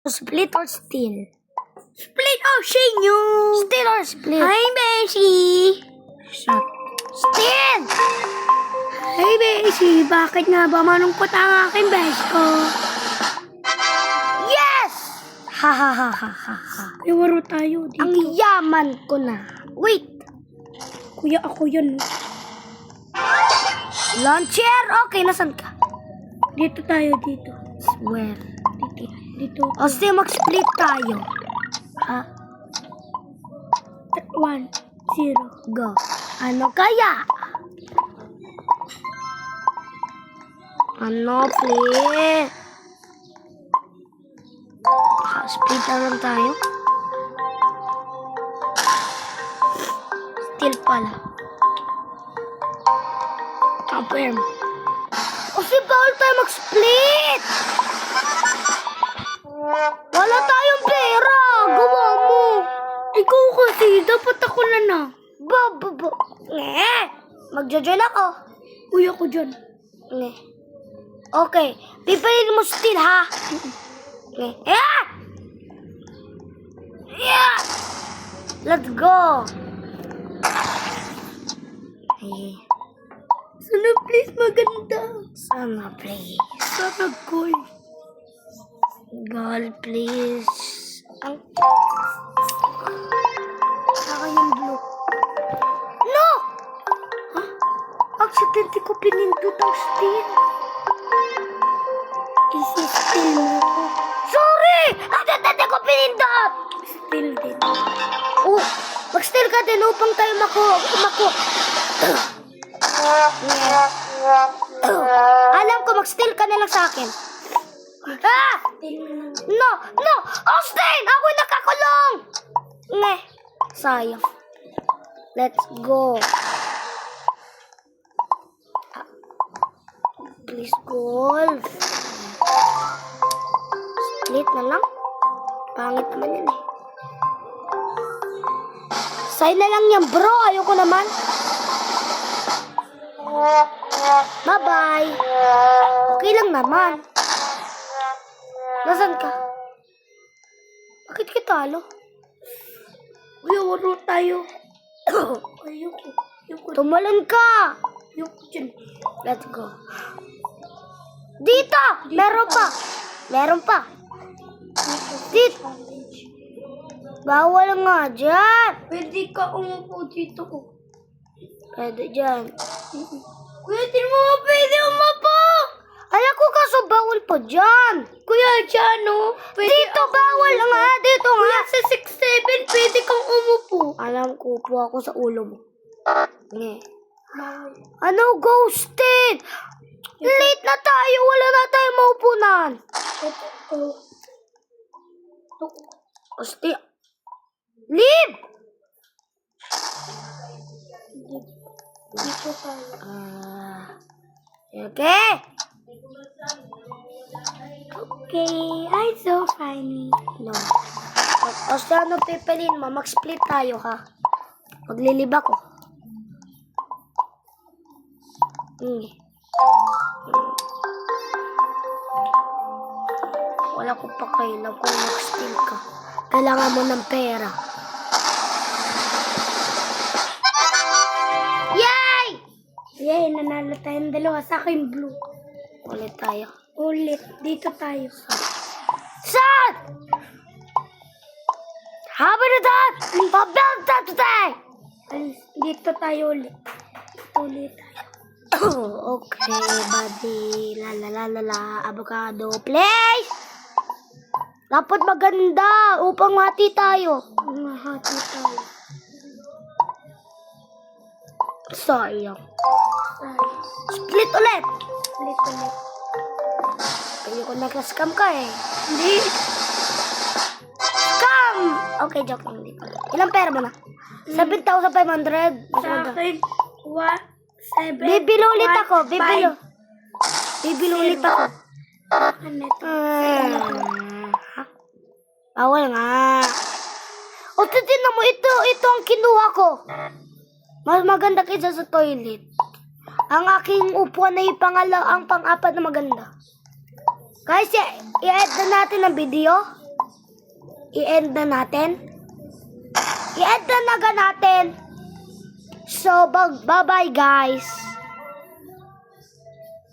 Split or steal? Split or sinyo? Steal or split? Hi, Beshi! Shot. Steal! Hi, Beshi! Bakit nga ba manungkot ang aking besh ko? Yes! Ha ha ha ha ha ha. Iwaro tayo dito. Ang yaman ko na. Wait! Kuya, ako yan. Launcher! Okay, nasan ka? Dito tayo, dito. Swear. Dito. O sige, mag-split tayo. Ha? 1, 0. Go. Ano kaya? Ano, please? Split na lang tayo. Still pala. Confirm. Kasi bawal tayo mag-split! Wala tayong pera! Gawa mo! Ikaw kasi, dapat ako na. Magjo-join ako. Kuya ko dyan. Nge. Okay. Pipiliin mo still, ha? Nge. Yeah! Yeah! Let's go! Hey. Sana please maganda. Sana, please. Sana gold. Gold, please. Ang... Saka yung blue. No! Huh? Accidente ko pinindot ang steal. Isi-steal mo ko. Sorry! Accidente ko pinindot! Steal din. Oh, mag-steal ka din upang tayo mako. Alam ko, mag-steal ka na lang sa akin. Ah! No! No! Austin! Ako'y nakakulong! Nge. Sayang. Let's go. Please, gold. Split na lang. Pangit naman yan eh. Say na lang yan, bro. Ayoko naman. Bye-bye. Okay lang naman. Nasaan ka? Bakit kita talo? Kuya, waro tayo. Ayoko. Tumalon ka. Ayoko dyan. Let's go. Dito! Meron pa. Meron pa. Dito. Bawal nga dyan. Pwede ka umupo dito ko. Pwede dyan. Kuya, di mo pwede umupo. Alam ko kaso bawal pa dyan. Kuya, dyan o. Dito bawal nga. Dito nga. Kuya, sa 6'7", pwede kang umupo. Alam ko, upo ako sa ulo mo. Nge. Bawal. Ano, ghosted? Late na tayo. Wala na tayong maupunan. Osti. Leave! Dito tayo. Okay. Okay, I'm so funny. No. Osti, ano pipiliin mo? Mag-split tayo, ha? Maglilib ako. Wala ko pa kailan kung mag-steal ka. Kailangan mo ng pera. Yay! Yay, nanalo tayong dalawa. Sa akin, blue. Ulit tayo. Ulit, dito tayo. Son! How about that? Pabel that today! Alis, dito tayo ulit. Dito ulit tayo. Okay, buddy. La la la la la. Avocado, please! Dapat maganda upang mati tayo. Mahati tayo. Sayang. Ay, Split ulit. ulit ulit. Kaya ko nag-scam ka eh. Hindi. Scam! Okay, joke lang. Hindi pala. Ilang pera mo na? 7,500. Sa akin, 7. Bibili ulit ako. Bibili ulit ako. Ano ito? Ha? Bawal nga. O, titignan mo. Ito ang kinuha ko. Mas maganda kaysa sa toilet. Ang aking upuan ay ang pang-apat na maganda. Guys, i-add na natin ang video. i-end na natin. I-end na natin. So, bye-bye guys.